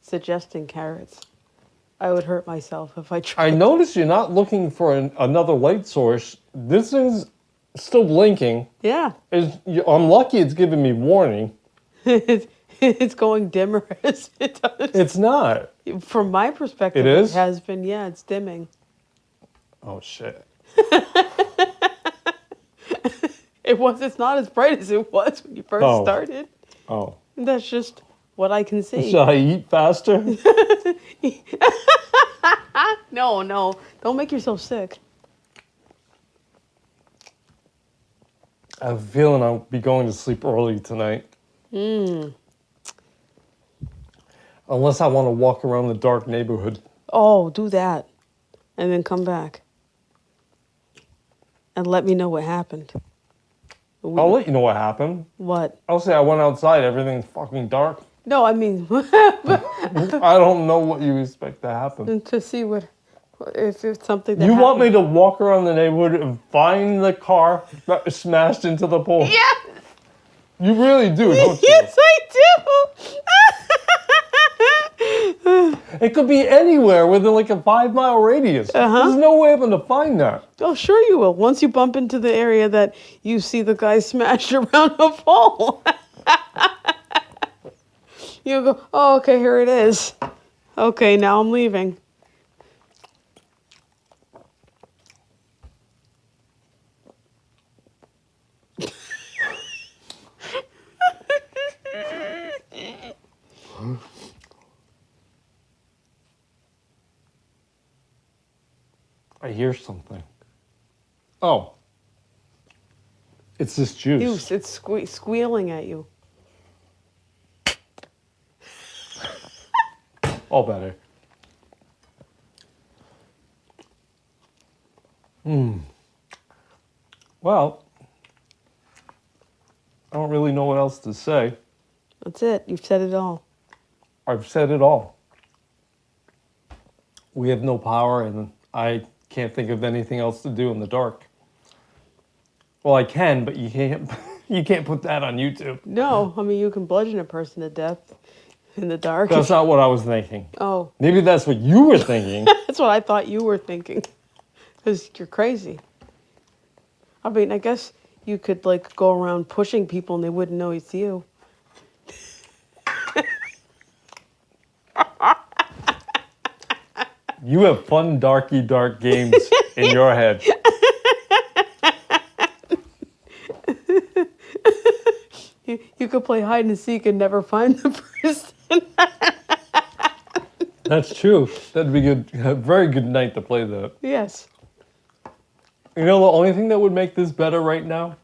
B: suggesting carrots. I would hurt myself if I
A: I
B: tried.
A: noticed you're not looking for another light source. This is still blinking.
B: Yeah.
A: I'm lucky it's giving me warning.
B: It's going dimmer as it does.
A: It's not.
B: From my perspective,
A: It is?
B: it has been. Yeah, it's dimming.
A: Oh, shit.
B: It's not as bright as it was when you first
A: Oh.
B: started.
A: Oh.
B: That's just what I can see.
A: Should I eat faster?
B: No. Don't make yourself sick.
A: I have a feeling I'll be going to sleep early tonight. Unless I want to walk around the dark neighborhood.
B: Oh, do that. And then come back. And let me know what happened.
A: I'll let you know what happened.
B: What?
A: I'll say I went outside, everything's fucking dark.
B: No, I mean,
A: I don't know what you expect to happen.
B: to see if it's something that
A: You want me
B: happened.
A: to walk around the neighborhood and find the car that smashed into the pole?
B: Yes!
A: You really do, don't you?
B: Yes, I do!
A: It could be anywhere within like a 5-mile radius. There's no way I'm going to find that.
B: Oh, sure you will. Once you bump into the area that you see the guy smashed around a pole. You'll go, oh, okay, here it is. Okay, now I'm leaving.
A: I hear something. Oh. It's this juice.
B: It's squealing at you.
A: All better. Well, I don't really know what else to say.
B: That's it. You've said it all.
A: I've said it all. We have no power, and I can't think of anything else to do in the dark. Well, I can, but you can't. You can't put that on YouTube.
B: No, I mean, you can bludgeon a person to death in the dark.
A: That's not what I was thinking.
B: Oh,
A: Maybe that's what you were thinking.
B: that's what I thought you were thinking. Because you're crazy. I mean, I guess you could, like, go around pushing people and they wouldn't know it's you.
A: You have fun, dark games in your head.
B: You could play hide and seek and never find the person.
A: That's true. That'd be good. A very good night to play that.
B: Yes.
A: You know, the only thing that would make this better right now?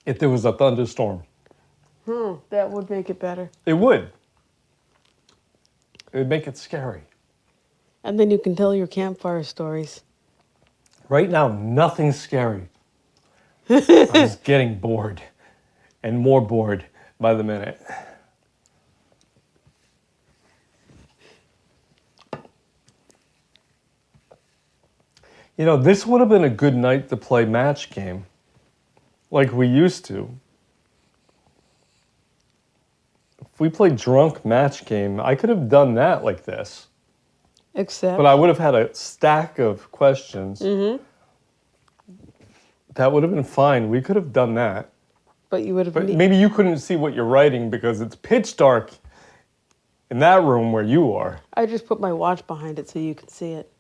A: If there was a thunderstorm.
B: That would make it better.
A: It would. It would make it scary.
B: And then you can tell your campfire stories.
A: Right now, nothing's scary. I'm just getting bored. And more bored by the minute. You know, this would have been a good night to play match game, like we used to. If we played drunk match game, I could have done that like this.
B: Except.
A: But I would have had a stack of questions.
B: Mm-hmm.
A: That would have been fine. We could have done that.
B: But you would have.
A: But maybe you couldn't see what you're writing because it's pitch dark in that room where you are.
B: I just put my watch behind it so you can see it.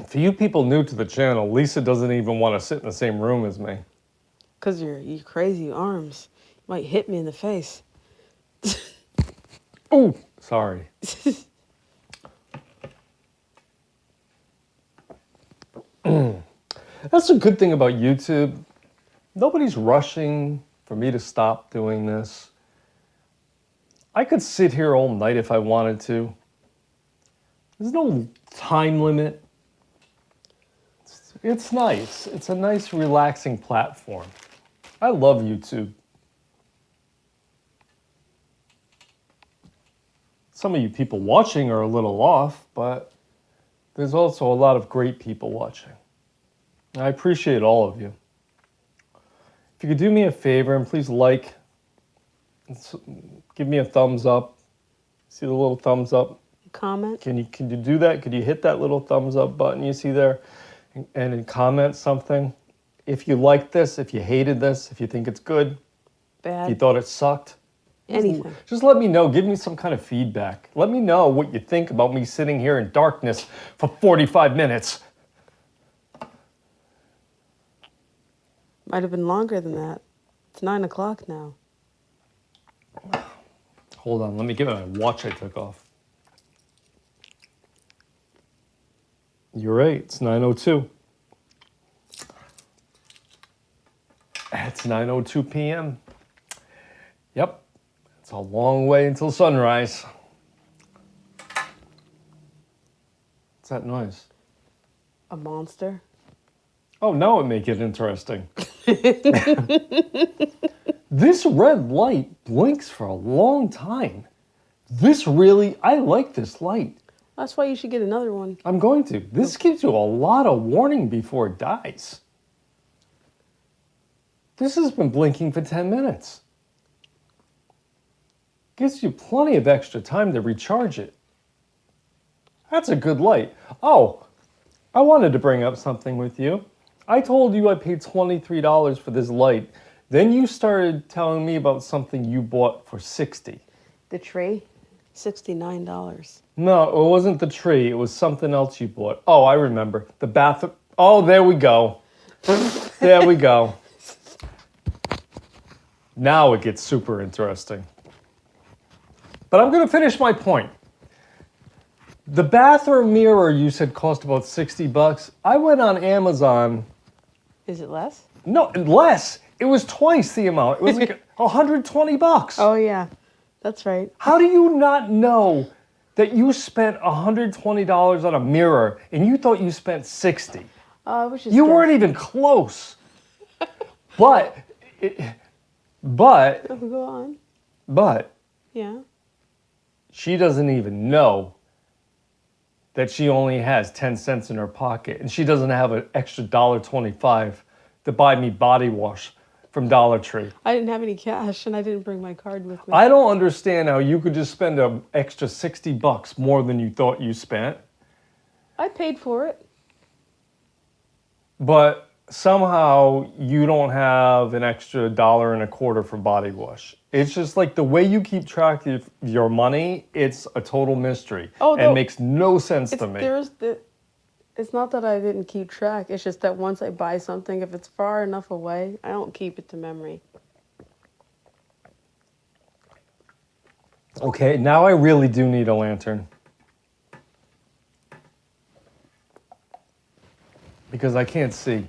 A: For you people new to the channel, Lisa doesn't even want to sit in the same room as me.
B: Because you crazy arms. You might hit me in the face.
A: Oh, sorry. That's a good thing about YouTube. Nobody's rushing for me to stop doing this. I could sit here all night if I wanted to. There's no time limit. It's nice. It's a nice, relaxing platform. I love YouTube. Some of you people watching are a little off, but there's also a lot of great people watching. I appreciate all of you. If you could do me a favor and please give me a thumbs up. See the little thumbs up?
B: Comment.
A: Can you do that? Could you hit that little thumbs up button you see there and comment something? If you like this, if you hated this, if you think it's good,
B: Bad.
A: if you thought it sucked.
B: Anything.
A: Just let me know. Give me some kind of feedback. Let me know what you think about me sitting here in darkness for 45 minutes.
B: Might have been longer than that. It's 9 o'clock now.
A: Hold on, let me get my watch I took off. You're right, it's 9:02. It's 9:02 p.m. Yep, it's a long way until sunrise. What's that noise?
B: A monster.
A: Oh, now it make it interesting. This red light blinks for a long time. I like this light.
B: That's why you should get another one.
A: I'm going to. This gives you a lot of warning before it dies. This has been blinking for 10 minutes. Gives you plenty of extra time to recharge it. That's a good light. Oh, I wanted to bring up something with you. I told you I paid $23 for this light. Then you started telling me about something you bought for $60.
B: The tree, $69.
A: No, it wasn't the tree. It was something else you bought. Oh, I remember. The bathroom. Oh, there we go. There we go. Now it gets super interesting. But I'm going to finish my point. The bathroom mirror you said cost about $60. I went on Amazon.
B: Is it less?
A: No, less. It was twice the amount. It was like $120.
B: Oh, yeah. That's right.
A: How do you not know that you spent $120 on a mirror and you thought you spent $60?
B: I was just
A: You weren't even close. But
B: Oh, go on.
A: But
B: Yeah.
A: she doesn't even know that she only has 10 cents in her pocket and she doesn't have an extra $1.25 to buy me body wash from Dollar Tree.
B: I didn't have any cash and I didn't bring my card with me.
A: I don't understand how you could just spend an extra $60 more than you thought you spent,
B: I paid for it.
A: but somehow you don't have an extra $1.25 for body wash. It's just like the way you keep track of your money, it's a total mystery.
B: Oh,
A: and makes no sense to me.
B: It's not that I didn't keep track. It's just that once I buy something, if it's far enough away, I don't keep it to memory.
A: Okay, now I really do need a lantern. Because I can't see.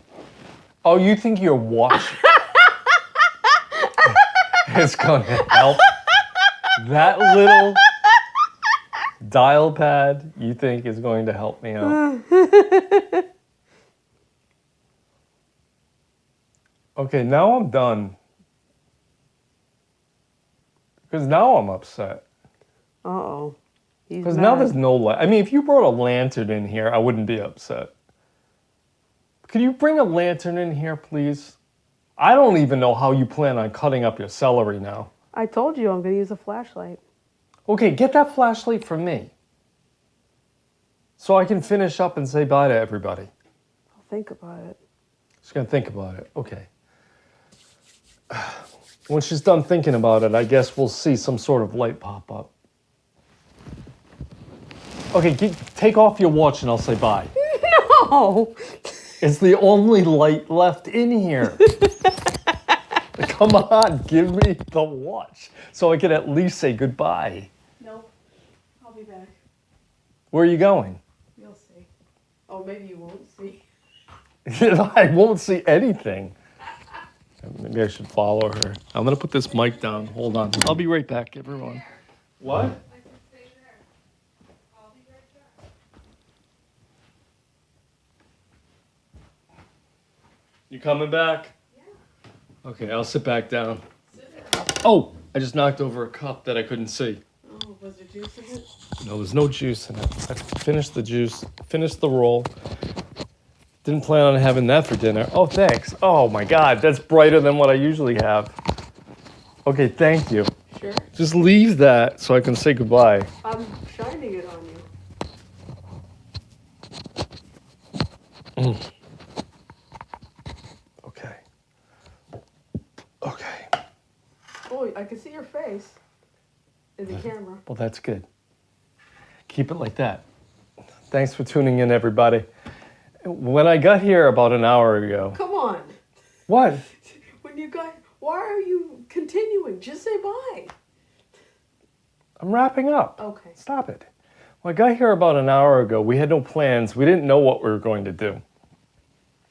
A: Oh, you think your watch is going to help? That little dial pad you think is going to help me out? Okay, now I'm done. Because now I'm upset.
B: Uh-oh.
A: Because now there's no light. I mean, if you brought a lantern in here, I wouldn't be upset. Could you bring a lantern in here, please? I don't even know how you plan on cutting up your celery now.
B: I told you I'm going to use a flashlight.
A: Okay, get that flashlight for me. So I can finish up and say bye to everybody.
B: I'll think about it.
A: She's going to think about it. Okay. When she's done thinking about it, I guess we'll see some sort of light pop up. Okay, take off your watch and I'll say bye.
B: No!
A: It's the only light left in here. Come on, give me the watch so I can at least say goodbye.
B: Nope. I'll be back.
A: Where are you going?
B: You'll see. Oh, maybe you won't see.
A: I won't see anything. Maybe I should follow her. I'm going to put this mic down. Hold on. I'll be right back, everyone. What?
C: I said stay there. I'll be right back.
A: You coming back?
C: Yeah.
A: Okay, I'll sit back down.
C: Sit there.
A: Oh, I just knocked over a cup that I couldn't see.
B: Oh, was there juice in it?
A: No, there's no juice in it. I finished the juice, finished the roll. Didn't plan on having that for dinner. Oh, thanks. Oh my God, that's brighter than what I usually have. Okay, thank you.
B: Sure.
A: Just leave that so I can say goodbye.
B: I'm shining it on you.
A: Okay. Okay.
B: Oh, I can see your face in the camera.
A: Well, that's good. Keep it like that. Thanks for tuning in, everybody. When I got here about an hour ago.
B: Come on.
A: What?
B: When you got, why are you continuing? Just say bye.
A: I'm wrapping up.
B: Okay.
A: Stop it. When I got here about an hour ago, we had no plans. We didn't know what we were going to do.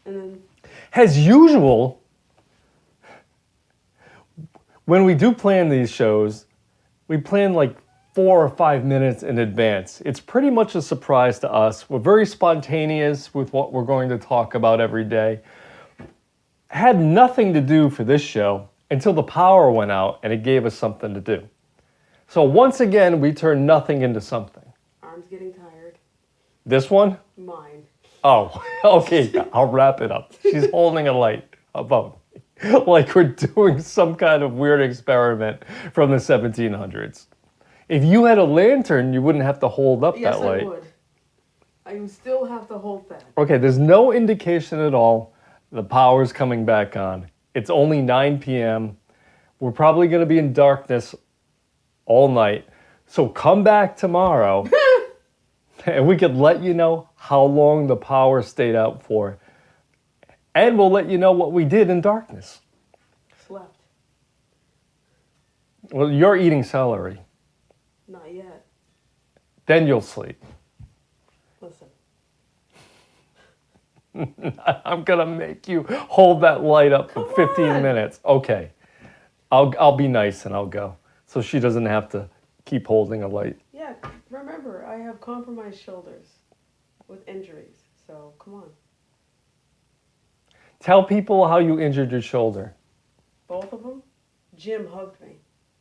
B: And then,
A: As usual, when we do plan these shows, we plan like 4 or 5 minutes in advance. It's pretty much a surprise to us. We're very spontaneous with what we're going to talk about every day. Had nothing to do for this show until the power went out and it gave us something to do. So once again, we turned nothing into something.
B: arm's getting tired.
A: This one?
B: Mine.
A: Oh, okay, I'll wrap it up. She's holding a light above me, like we're doing some kind of weird experiment from the 1700s. If you had a lantern, you wouldn't have to hold up
B: Yes,
A: that light.
B: I would. I would still have to hold that.
A: Okay, there's no indication at all the power's coming back on. It's only 9 p.m. We're probably going to be in darkness all night. So come back tomorrow and we could let you know how long the power stayed out for. And we'll let you know what we did in darkness.
B: Slept.
A: Well, you're eating celery.
B: Not yet.
A: Then you'll sleep.
B: Listen.
A: I'm gonna make you hold that light up for 15
B: on.
A: minutes. Okay. I'll be nice and I'll go. So she doesn't have to keep holding a light.
B: Yeah, remember, I have compromised shoulders with injuries. So, come on.
A: Tell people how you injured your shoulder.
B: Both of them? Jim hugged me.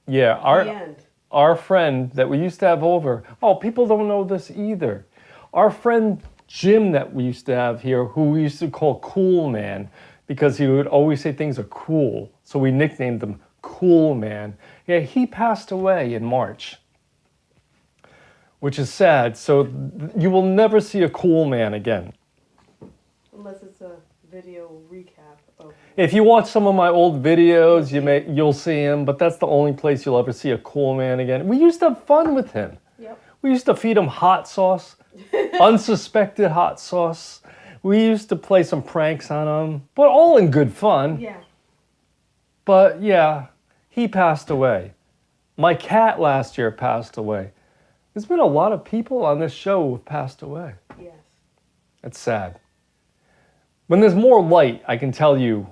A: Yeah,
B: The end.
A: our friend that we used to have over. Oh, people don't know this either. Our friend Jim that we used to have here, who we used to call Cool Man, because he would always say things are cool. So we nicknamed him Cool Man. Yeah, he passed away in March, which is sad. So you will never see a Cool Man again.
B: Unless it's a video recap of.
A: If you watch some of my old videos, you'll see him, but that's the only place you'll ever see a Cool Man again. We used to have fun with him.
B: Yep.
A: We used to feed him hot sauce, unsuspected hot sauce. We used to play some pranks on him, but all in good fun.
B: Yeah.
A: But yeah, he passed away. My cat last year passed away. There's been a lot of people on this show who've passed away.
B: Yes.
A: It's sad. When there's more light, I can tell you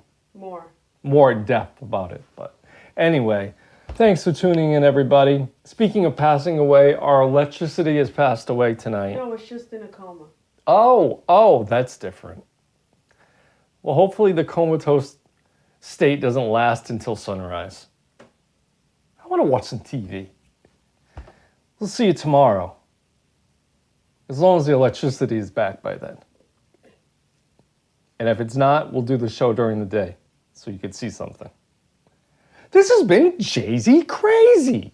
A: more in depth about it. But anyway, thanks for tuning in, everybody. Speaking of passing away, our electricity has passed away tonight.
B: No, it's just in a coma.
A: Oh, that's different. Well, hopefully the comatose state doesn't last until sunrise. I want to watch some TV. We'll see you tomorrow. As long as the electricity is back by then. And if it's not, we'll do the show during the day so you could see something. This has been Jay-Z Crazy.